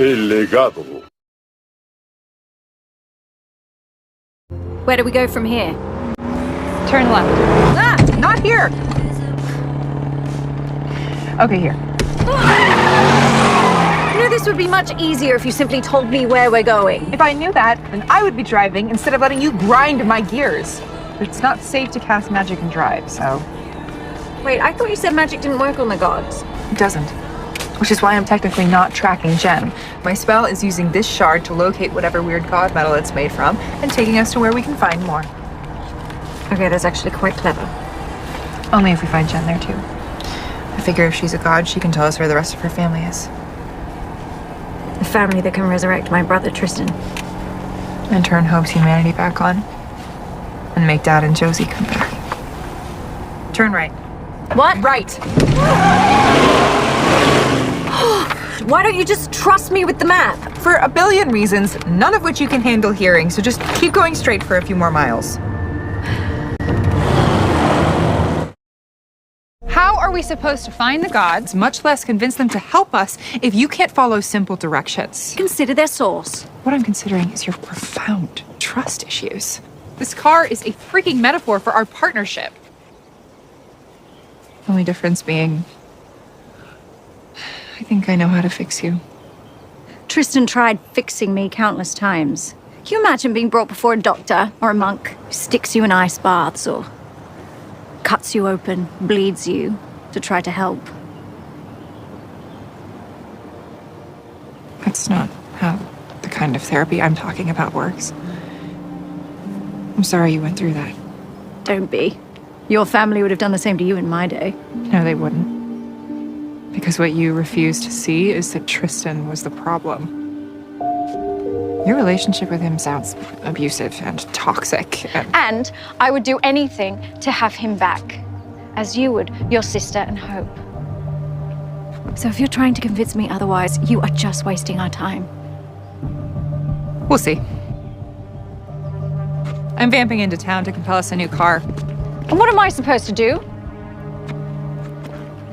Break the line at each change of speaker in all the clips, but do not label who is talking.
El Legado.
Where do we go from here?
Turn left.
Ah! Not here! Okay, here.
You know, this would be much easier if you simply told me where we're going.
If I knew that, then I would be driving instead of letting you grind my gears. But it's not safe to cast magic and drive, so...
Wait, I thought you said magic didn't work on the gods.
It doesn't. Which is why I'm technically not tracking Jen. My spell is using this shard to locate whatever weird god metal it's made from, and taking us to where we can find more.
Okay, that's actually quite clever.
Only if we find Jen there, too. I figure if she's a god, she can tell us where the rest of her family is.
The family that can resurrect my brother Tristan.
And turn Hope's humanity back on. And make Dad and Josie come back. Turn right.
What?
Right!
Why don't you just trust me with the map?
For a billion reasons, none of which you can handle hearing, so just keep going straight for a few more miles. How are we supposed to find the gods, much less convince them to help us, if you can't follow simple directions?
Consider their source.
What I'm considering is your profound trust issues. This car is a freaking metaphor for our partnership. Only difference being, I think I know how to fix you.
Tristan tried fixing me countless times. Can you imagine being brought before a doctor or a monk who sticks you in ice baths or cuts you open, bleeds you to try to help?
That's not how the kind of therapy I'm talking about works. I'm sorry you went through that.
Don't be. Your family would have done the same to you in my day.
No, they wouldn't. Because what you refuse to see is that Tristan was the problem. Your relationship with him sounds abusive and toxic.
And I would do anything to have him back, as you would your sister and Hope. So if you're trying to convince me otherwise, you are just wasting our time.
We'll see. I'm vamping into town to compel us a new car.
And what am I supposed to do?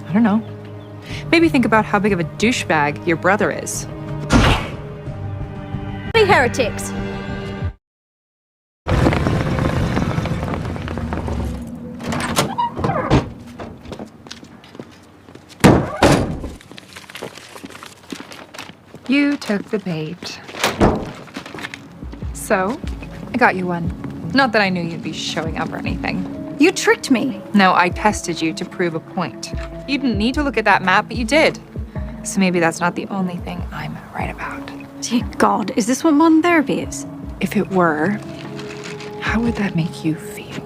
I don't know. Maybe think about how big of a douchebag your brother is.
Be heretics.
You took the bait. So, I got you one. Not that I knew you'd be showing up or anything.
You tricked me.
No, I tested you to prove a point. You didn't need to look at that map, but you did. So maybe that's not the only thing I'm right about.
Dear God, is this what modern therapy is?
If it were, how would that make you feel?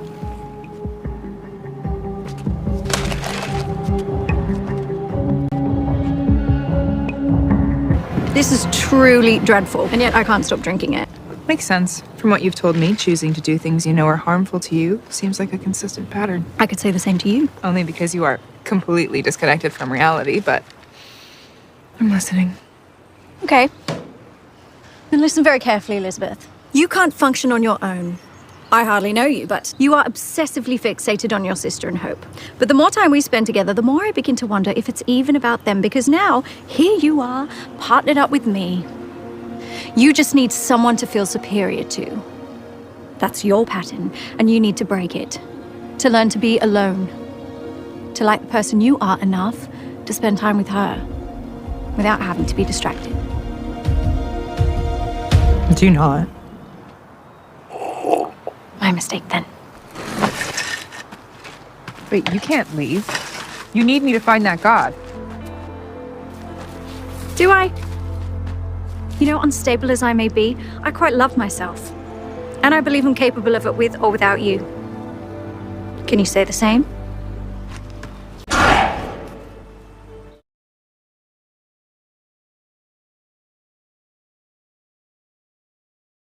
This is truly dreadful, and yet I can't stop drinking it.
Makes sense. From what you've told me, choosing to do things you know are harmful to you seems like a consistent pattern.
I could say the same to you.
Only because you are completely disconnected from reality, but I'm listening.
Okay. Then listen very carefully, Elizabeth. You can't function on your own. I hardly know you, but you are obsessively fixated on your sister and Hope. But the more time we spend together, the more I begin to wonder if it's even about them, because now, here you are, partnered up with me. You just need someone to feel superior to. That's your pattern, and you need to break it. To learn to be alone. To like the person you are enough to spend time with her, without having to be distracted.
Do not.
My mistake, then.
Wait, you can't leave. You need me to find that god.
Do I? You know, unstable as I may be, I quite love myself. And I believe I'm capable of it with or without you. Can you say the same?